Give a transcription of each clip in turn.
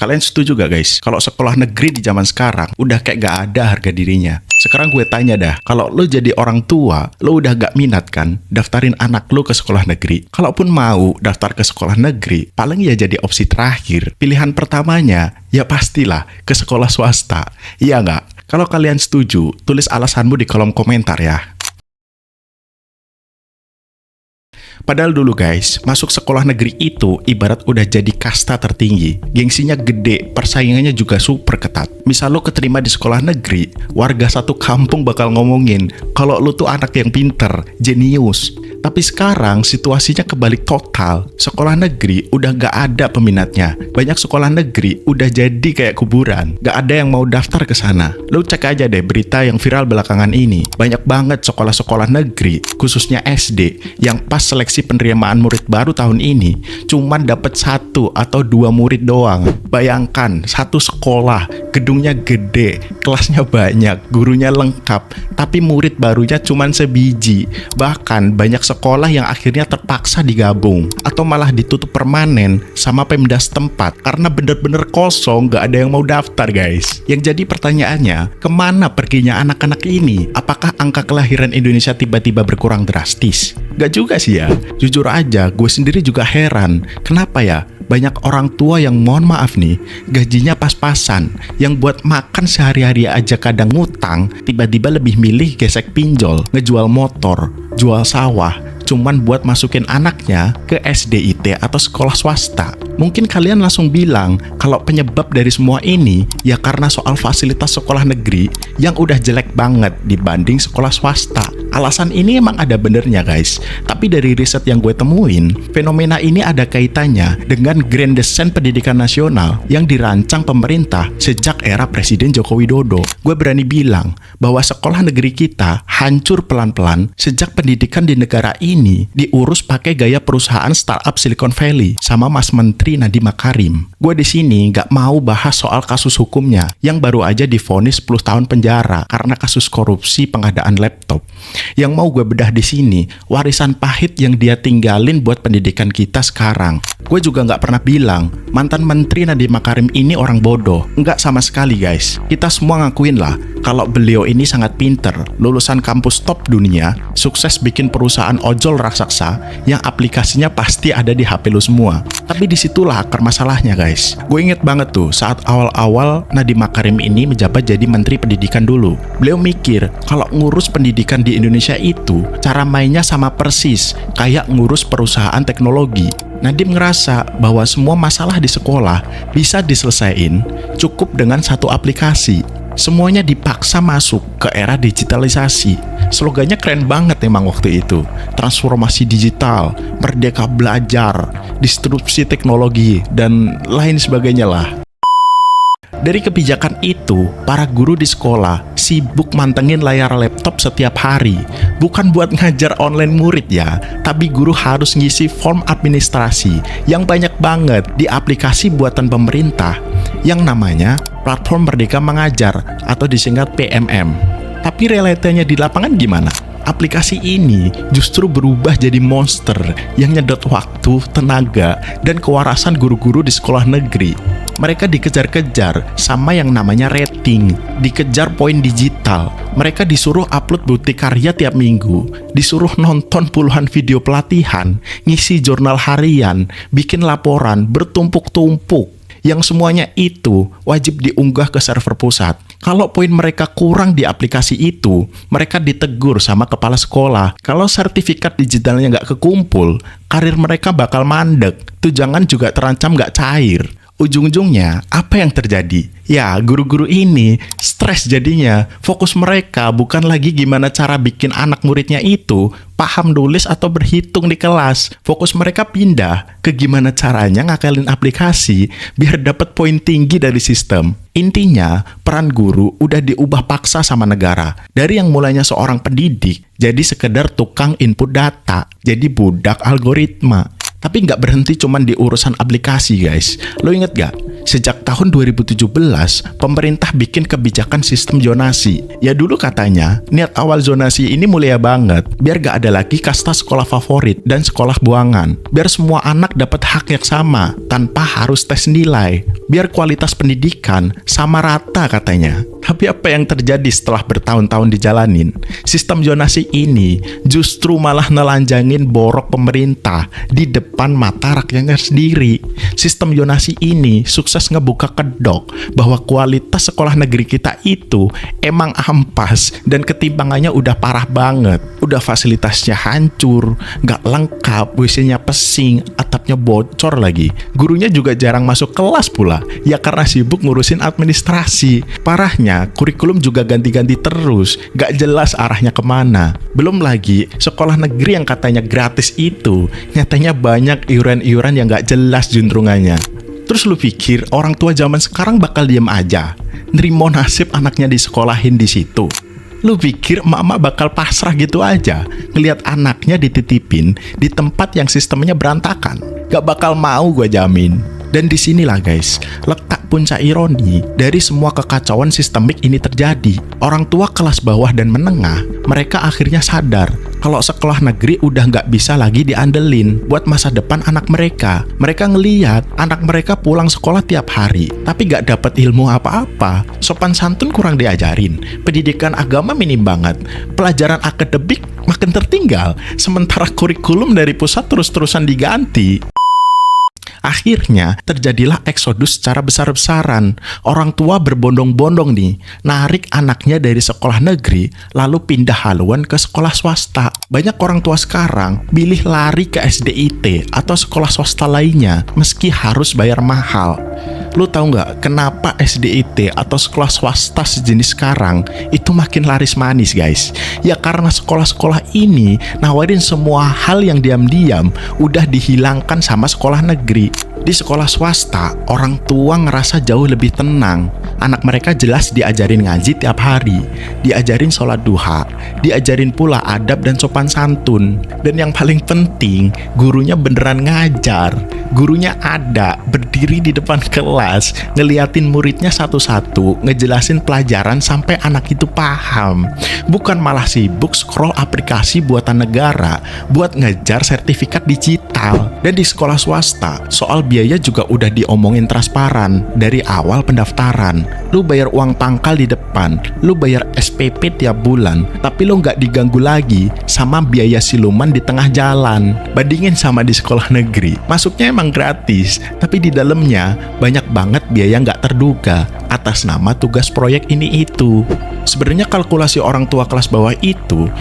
Kalian setuju gak guys? Kalau sekolah negeri di zaman sekarang udah kayak gak ada harga dirinya. Sekarang gue tanya dah, kalau lo jadi orang tua, lo udah gak minat kan daftarin anak lo ke sekolah negeri? Kalaupun mau daftar ke sekolah negeri, paling ya jadi opsi terakhir. Pilihan pertamanya, ya pastilah ke sekolah swasta. Iya nggak? Kalau kalian setuju, tulis alasanmu di kolom komentar ya. Padahal dulu guys, masuk sekolah negeri itu ibarat udah jadi kasta tertinggi. Gengsinya gede, persaingannya juga super ketat. Misal lo keterima di sekolah negeri, warga satu kampung bakal ngomongin kalau lo tuh anak yang pinter, jenius. Tapi sekarang situasinya kebalik total. Sekolah negeri udah gak ada peminatnya. Banyak sekolah negeri udah jadi kayak kuburan. Gak ada yang mau daftar ke sana. Lo cek aja deh berita yang viral belakangan ini. Banyak banget sekolah-sekolah negeri, khususnya SD, yang pas seleksi penerimaan murid baru tahun ini cuman dapat 1 atau 2 murid doang. Bayangkan, satu sekolah, gedungnya gede, kelasnya banyak, gurunya lengkap, tapi murid barunya cuman sebiji. Bahkan banyak sekolah yang akhirnya terpaksa digabung atau malah ditutup permanen sama Pemda setempat karena bener-bener kosong, gak ada yang mau daftar guys. Yang jadi pertanyaannya, kemana perginya anak-anak ini? Apakah angka kelahiran Indonesia tiba-tiba berkurang drastis? Gak juga sih ya. Jujur aja, gue sendiri juga heran. Kenapa ya? Banyak orang tua yang mohon maaf nih, gajinya pas-pasan, yang buat makan sehari-hari aja kadang ngutang, tiba-tiba lebih milih gesek pinjol, ngejual motor, jual sawah, cuman buat masukin anaknya ke SDIT atau sekolah swasta. Mungkin kalian langsung bilang kalau penyebab dari semua ini ya karena soal fasilitas sekolah negeri yang udah jelek banget dibanding sekolah swasta. Alasan ini emang ada benernya guys, tapi dari riset yang gue temuin, fenomena ini ada kaitannya dengan Grand Design Pendidikan Nasional yang dirancang pemerintah sejak era Presiden Joko Widodo. Gue berani bilang bahwa sekolah negeri kita hancur pelan-pelan sejak pendidikan di negara ini diurus pakai gaya perusahaan startup Silicon Valley sama Mas Menteri Nadiem Makarim. Gue di sini nggak mau bahas soal kasus hukumnya yang baru aja divonis 10 tahun penjara karena kasus korupsi pengadaan laptop. Yang mau gue bedah di sini, warisan pahit yang dia tinggalin buat pendidikan kita sekarang. Gue juga nggak pernah bilang mantan Menteri Nadiem Makarim ini orang bodoh. Nggak sama sekali guys. Kita semua ngakuin lah kalau beliau ini sangat pinter, lulusan kampus top dunia, sukses bikin perusahaan ojol raksasa yang aplikasinya pasti ada di HP lu semua. Tapi disitulah akar masalahnya guys. Gue inget banget tuh saat awal-awal Nadiem Makarim ini menjabat jadi Menteri Pendidikan dulu. Beliau mikir kalau ngurus pendidikan di Indonesia itu cara mainnya sama persis kayak ngurus perusahaan teknologi. Nadiem ngerasa bahwa semua masalah di sekolah bisa diselesaikan cukup dengan satu aplikasi. Semuanya dipaksa masuk ke era digitalisasi. Slogannya keren banget emang waktu itu. Transformasi digital, merdeka belajar, disrupsi teknologi, dan lain sebagainya lah. Dari kebijakan itu, para guru di sekolah sibuk mantengin layar laptop setiap hari. Bukan buat ngajar online murid ya, tapi guru harus ngisi form administrasi yang banyak banget di aplikasi buatan pemerintah yang namanya Platform Merdeka Mengajar atau disingkat PMM. Tapi realitanya di lapangan gimana? Aplikasi ini justru berubah jadi monster yang nyedot waktu, tenaga, dan kewarasan guru-guru di sekolah negeri. Mereka dikejar-kejar sama yang namanya rating, dikejar poin digital. Mereka disuruh upload bukti karya tiap minggu, disuruh nonton puluhan video pelatihan, ngisi jurnal harian, bikin laporan bertumpuk-tumpuk. Yang semuanya itu wajib diunggah ke server pusat. Kalau poin mereka kurang di aplikasi itu, mereka ditegur sama kepala sekolah. Kalau sertifikat digitalnya nggak kekumpul, karir mereka bakal mandek. Tunjangan juga terancam nggak cair. Ujung-ujungnya, apa yang terjadi? Ya, guru-guru ini stres jadinya. Fokus mereka bukan lagi gimana cara bikin anak muridnya itu paham nulis atau berhitung di kelas. Fokus mereka pindah ke gimana caranya ngakalin aplikasi biar dapat poin tinggi dari sistem. Intinya, peran guru udah diubah paksa sama negara. Dari yang mulanya seorang pendidik, jadi sekedar tukang input data, jadi budak algoritma. Tapi nggak berhenti cuman di urusan aplikasi guys. Lo inget gak? Sejak tahun 2017, pemerintah bikin kebijakan sistem zonasi. Ya dulu katanya, niat awal zonasi ini mulia banget, biar gak ada lagi kasta sekolah favorit dan sekolah buangan. Biar semua anak dapat hak yang sama, tanpa harus tes nilai. Biar kualitas pendidikan sama rata katanya. Tapi apa yang terjadi setelah bertahun-tahun dijalanin? Sistem zonasi ini justru malah nelanjangin borok pemerintah di depan mata rakyatnya sendiri. Sistem zonasi ini sukses ngebuka kedok bahwa kualitas sekolah negeri kita itu emang ampas dan ketimpangannya udah parah banget. Udah fasilitasnya hancur, gak lengkap, WC-nya pesing, atapnya bocor lagi. Gurunya juga jarang masuk kelas pula, ya karena sibuk ngurusin administrasi. Parahnya, kurikulum juga ganti-ganti terus, gak jelas arahnya kemana. Belum lagi, sekolah negeri yang katanya gratis itu, nyatanya banyak iuran-iuran yang gak jelas juntrungannya. Terus lu pikir orang tua zaman sekarang bakal diem aja, nerimo nasib anaknya disekolahin di situ? Lu pikir emak-emak bakal pasrah gitu aja ngelihat anaknya dititipin di tempat yang sistemnya berantakan? Gak bakal mau gue jamin. Dan disinilah guys, letak puncak ironi dari semua kekacauan sistemik ini terjadi. Orang tua kelas bawah dan menengah, mereka akhirnya sadar kalau sekolah negeri udah nggak bisa lagi diandelin buat masa depan anak mereka. Mereka ngeliat anak mereka pulang sekolah tiap hari, tapi nggak dapat ilmu apa-apa. Sopan santun kurang diajarin, pendidikan agama minim banget, pelajaran akademik makin tertinggal, sementara kurikulum dari pusat terus-terusan diganti. Akhirnya terjadilah eksodus secara besar-besaran. Orang tua berbondong-bondong nih, narik anaknya dari sekolah negeri, lalu pindah haluan ke sekolah swasta. Banyak orang tua sekarang pilih lari ke SDIT atau sekolah swasta lainnya, meski harus bayar mahal. Lu tahu nggak kenapa SDIT atau sekolah swasta sejenis sekarang itu makin laris manis guys? Ya karena sekolah-sekolah ini nawarin semua hal yang diam-diam udah dihilangkan sama sekolah negeri. Di sekolah swasta, orang tua ngerasa jauh lebih tenang. Anak mereka jelas diajarin ngaji tiap hari, diajarin sholat duha, diajarin pula adab dan sopan santun. Dan yang paling penting, gurunya beneran ngajar. Gurunya ada, berdiri di depan kelas, ngeliatin muridnya satu-satu, ngejelasin pelajaran sampai anak itu paham. Bukan malah sibuk scroll aplikasi buatan negara buat ngejar sertifikat digital. Dan di sekolah swasta, soal biaya juga udah diomongin transparan dari awal pendaftaran. Lu bayar uang pangkal di depan, lu bayar SPP tiap bulan, tapi lu nggak diganggu lagi sama biaya siluman di tengah jalan. Bandingin sama di sekolah negeri, masuknya emang gratis, tapi di dalamnya banyak banget biaya nggak terduga atas nama tugas proyek ini itu. Sebenarnya kalkulasi orang tua kelas bawah itu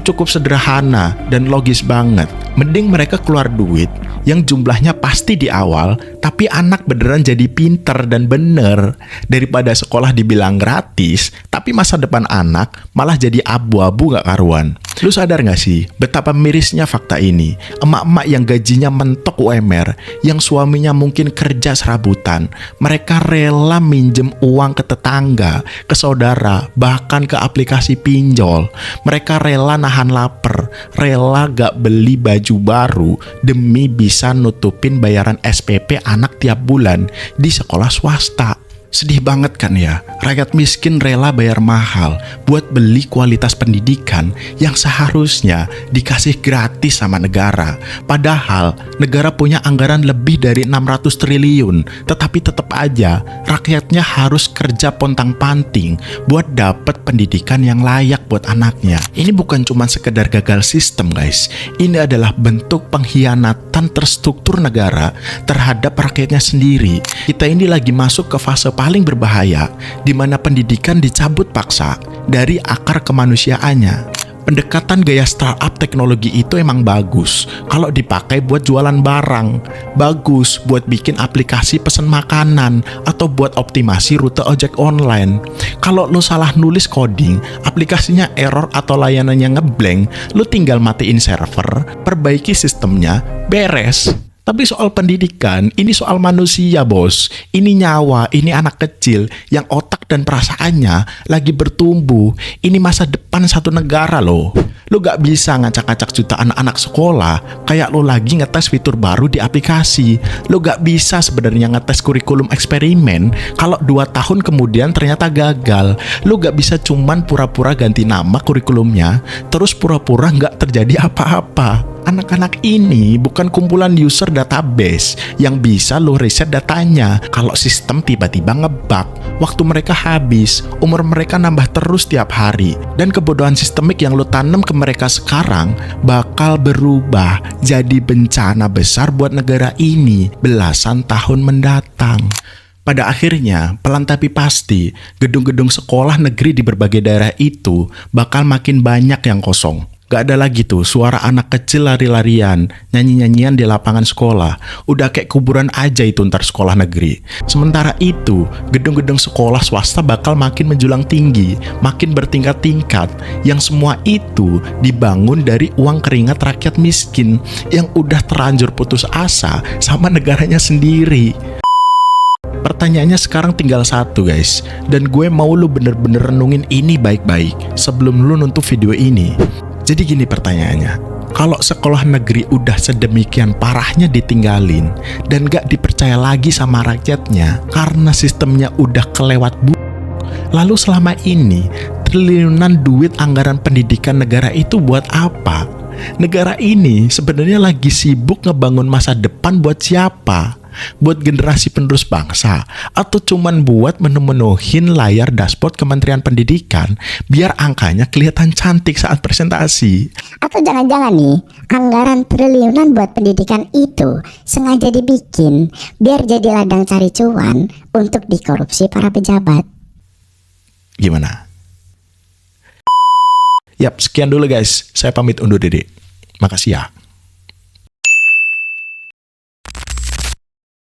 cukup sederhana dan logis banget. Mending mereka keluar duit yang jumlahnya pasti di awal, tapi anak beneran jadi pinter dan bener, daripada sekolah dibilang gratis, tapi masa depan anak malah jadi abu-abu gak karuan. Lu sadar gak sih betapa mirisnya fakta ini? Emak-emak yang gajinya mentok UMR, yang suaminya mungkin kerja serabutan, mereka rela minjem uang ke tetangga, ke saudara, bahkan ke aplikasi pinjol. Mereka rela nahan lapar, rela gak beli baju baru demi bisa nutupin bayaran SPP anak tiap bulan di sekolah swasta. Sedih banget kan ya, rakyat miskin rela bayar mahal buat beli kualitas pendidikan yang seharusnya dikasih gratis sama negara. Padahal negara punya anggaran lebih dari 600 triliun, tetapi tetap aja rakyatnya harus kerja pontang-panting buat dapet pendidikan yang layak buat anaknya. Ini bukan cuma sekedar gagal sistem guys, ini adalah bentuk pengkhianatan terstruktur negara terhadap rakyatnya sendiri. Kita ini lagi masuk ke fase paling berbahaya, di mana pendidikan dicabut paksa dari akar kemanusiaannya. Pendekatan gaya startup teknologi itu emang bagus kalau dipakai buat jualan barang, bagus buat bikin aplikasi pesen makanan, atau buat optimasi rute ojek online. Kalau lo salah nulis coding, aplikasinya error atau layanannya ngeblank, lo tinggal matiin server, perbaiki sistemnya, beres. Tapi soal pendidikan, ini soal manusia, bos. Ini nyawa, ini anak kecil yang otak dan perasaannya lagi bertumbuh. Ini masa depan satu negara loh. Lo gak bisa ngacak-ngacak jutaan anak sekolah kayak lo lagi ngetes fitur baru di aplikasi. Lo gak bisa sebenarnya ngetes kurikulum eksperimen kalau 2 tahun kemudian ternyata gagal. Lo gak bisa cuman pura-pura ganti nama kurikulumnya, terus pura-pura gak terjadi apa-apa. Anak-anak ini bukan kumpulan user database yang bisa lo riset datanya. Kalau sistem tiba-tiba ngebug, waktu mereka habis, umur mereka nambah terus tiap hari. Dan kebodohan sistemik yang lo tanam ke mereka sekarang bakal berubah jadi bencana besar buat negara ini belasan tahun mendatang. Pada akhirnya, pelan tapi pasti, gedung-gedung sekolah negeri di berbagai daerah itu bakal makin banyak yang kosong. Gak ada lagi tuh suara anak kecil lari-larian, nyanyi-nyanyian di lapangan sekolah. Udah kayak kuburan aja itu ntar sekolah negeri. Sementara itu, gedung-gedung sekolah swasta bakal makin menjulang tinggi, makin bertingkat-tingkat. Yang semua itu dibangun dari uang keringat rakyat miskin yang udah terlanjur putus asa sama negaranya sendiri. Pertanyaannya sekarang tinggal satu, guys. Dan gue mau lu bener-bener renungin ini baik-baik sebelum lu nonton video ini. Jadi gini pertanyaannya, kalau sekolah negeri udah sedemikian parahnya ditinggalin dan gak dipercaya lagi sama rakyatnya karena sistemnya udah kelewat lalu selama ini triliunan duit anggaran pendidikan negara itu buat apa? Negara ini sebenarnya lagi sibuk ngebangun masa depan buat siapa? Buat generasi penerus bangsa, atau cuman buat menu-menuhin layar dashboard Kementerian Pendidikan biar angkanya kelihatan cantik saat presentasi? Atau jangan-jangan nih, anggaran triliunan buat pendidikan itu sengaja dibikin biar jadi ladang cari cuan untuk dikorupsi para pejabat. Gimana? Yap, sekian dulu guys. Saya pamit undur diri. Makasih ya.